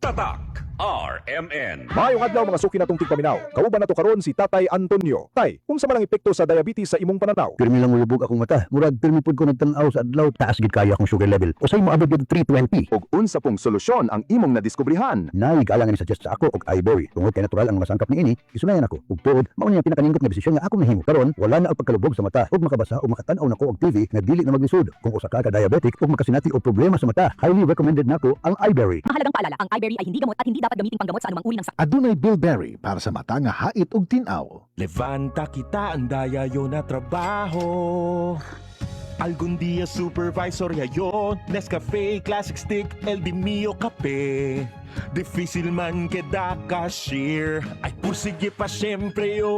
Tatak RMN. Maayong adlaw mga suki natong tigpaminaw. Kauban nato karon si Tatay Antonio. Tay, kung sa malang epekto sa diabetes sa imong pananaw? Pirmi lang ulubog akong mata. Murag pirmi pud ko nagtan-aw sa adlaw, taas gid kaya akong sugar level. Usay mo abot gid 320. Ug unsa pong solusyon ang imong nadiskubrihan? Nay galang ni suggest sa ako og iBerry. Tungod kay natural ang masangkap niini, isunayan ako. Ug tuod mao niya pinakaningkot nga desisyon nga akong nahimo. Karon wala na ang pagkalubog sa mata ug makabasa ug makatan-aw nako og TV nga dili na maglisod. Kung usa ka diabetic ug makasinati og problema sa mata, highly recommended nako ang iBerry. Mahalagang paalala, ang iBerry ay hindi gamot at hindi dapat gamiting panggamot sa anumang uri ng sakit. Adunay bilberry para sa mata nga hait ug tinaw. Levanta kita ang dayayo na trabaho. Algún día supervisor yayo, Nescafe Classic Stick, El Di Mio Kape. Difícil man queda cashier, ay pursige pa siyempre yo.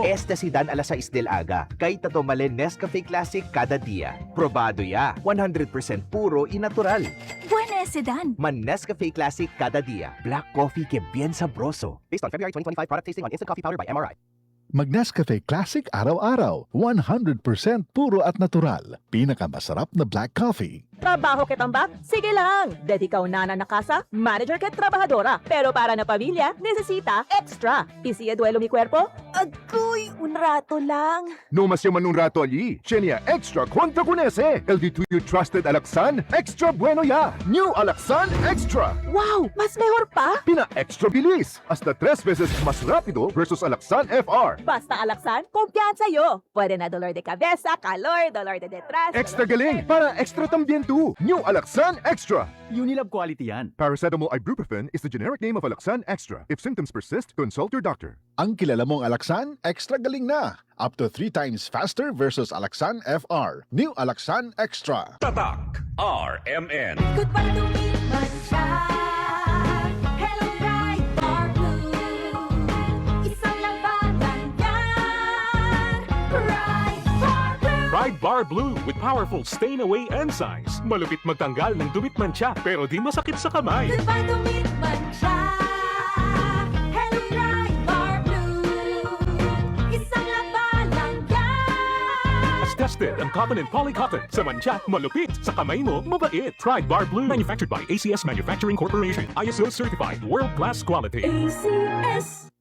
Esta si Dan alas 6 del aga. Kay tatomale Nescafe Classic kada dia. Probado ya. 100% puro y natural. Buena ese Dan. Man Nescafe Classic kada dia. Black coffee que bien sabroso. Based on February 2025 product tasting on instant coffee powder by MRI. Mag Nescafe Classic araw-araw. 100% puro at natural. Pinakamasarap na black coffee. Trabaho kitambak? Sige lang! Dedikaw na nakasa, manager ket trabahadora. Pero para na pamilya, necesita extra. Isiya duelo mi cuerpo? Agoy, un rato lang. No mas yaman un rato allí. Chenia extra cuenta con ese. El di tuyo trusted Alaksan, extra bueno ya. New Alaksan Extra. Wow, mas mejor pa? Pina extra bilis. Hasta 3 veces más rápido versus Alaksan FR. Basta alaksan, kumpiyansa yo. Pwede na dolor de cabeza, calor, dolor de detrás. Extra galing para extra también tú. New Alaksan Extra. Unilab quality yan. Paracetamol ibuprofen is the generic name of Alaksan Extra. If symptoms persist, consult your doctor. Ang kilala mong Alaksan, extra galing na. Up to 3 times faster versus Alaksan FR. New Alaksan Extra. Tatak RMN. Goodbye to me, Masya. Hello, bright or blue. Isang labanan yan. Bright or blue. Pride Bar Blue with powerful stain-away enzymes. Malupit magtanggal ng dumit mancha pero di masakit sa kamay. Goodbye to me, Masya. Hello, bright or blue. Isang labanan yan. As tested ang cotton and polycotton. Sa mancha, malupit. Sa kamay mo, mabait. Pride Bar Blue. Manufactured by ACS Manufacturing Corporation. ISO certified. World-class quality. ACS.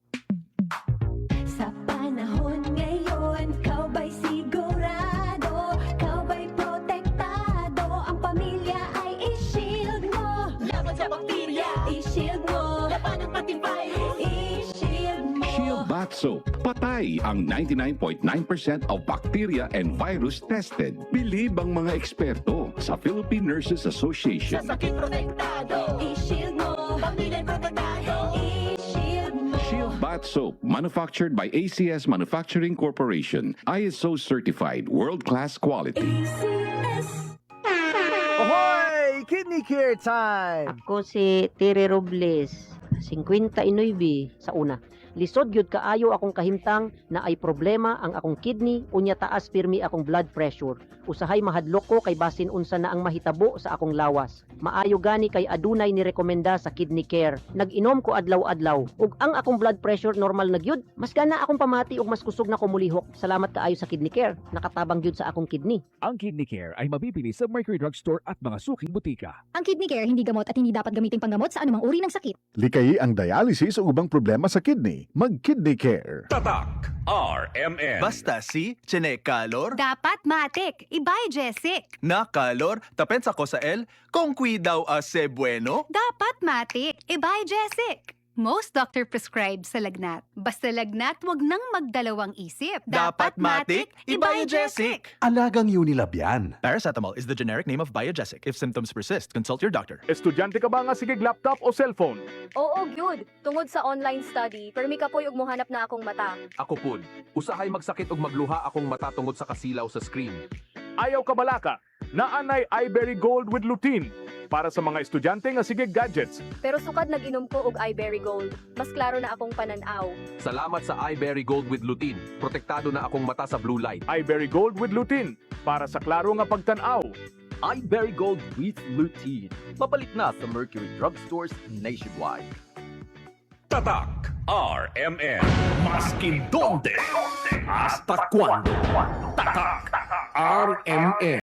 Sa panahon ngayon, kau ba'y sigurado? Kau ba'y protektado? Ang pamilya ay i-shield mo. Laban sa bakterya, i-shield mo. Laban ng matibay, i-shield mo. Shield Bath Soap. Patay ang 99.9% of bacteria and virus tested. Bilib ang mga eksperto sa Philippine Nurses Association. Sa sakit protektado, i-shield mo. Pamilya protektado, i-shield mo. Shield Bath Soap, manufactured by ACS Manufacturing Corporation. ISO certified, world-class quality. ACS. Ahoy! Kidney care time! Ako si Tere Robles, 59 sa una. Lisod gyud kaayo akong kahimtang na ay problema ang akong kidney unya taas pirmi akong blood pressure. Usahay mahadlok ko kay basin unsa na ang mahitabo sa akong lawas. Maayo gani kay adunay ni rekomenda sa kidney care. Nag-inom ko adlaw-adlaw ug ang akong blood pressure normal na gyud. Mas gana akong pamati ug mas kusog na ko mulihok. Salamat kaayo sa kidney care. Nakatabang gyud sa akong kidney. Ang Kidney Care ay mabibili sa Mercury Drugstore at mga suking butika. Ang kidney care hindi gamot at hindi dapat gamiting panggamot sa anumang uri ng sakit. Likayi ang dialysis o ubang problema sa kidney. Mag Kidney Care. Tatak RMN. Basta si Chene Calor, Dapat matik, ibay Jessic. na Calor, tapensa ko sa el, kung daw ase bueno. Dapat matik, ibay Jessic. Most doctor prescribe sa lagnat. Basta lagnat, wag nang magdalawang isip. Dapat matik, Ibiojesik. Alagang Unilab yan. Paracetamol is the generic name of Biogesic. If symptoms persist, consult your doctor. Estudyante ka ba nga sige laptop o cellphone? Oo, gyud. Tungod sa online study, permi ka po'y ug mohanap na akong mata. Ako pud, usahay magsakit og magluha akong mata tungod sa kasilaw sa screen. Ayaw ka balaka. Naanay iBerry Gold with lutein para sa mga estudyante nga sige gadgets. Pero sukad nag-inom ko og iBerry Gold. Mas klaro na akong pananaw. Salamat sa iBerry Gold with lutein. Protektado na akong mata sa blue light. iBerry Gold with lutein para sa klaro nga pagtan-aw. iBerry Gold with lutein. Mapalit na sa Mercury Drugstores nationwide. Tatak RMN. Maskin donde, hasta cuando. Tatak RMN.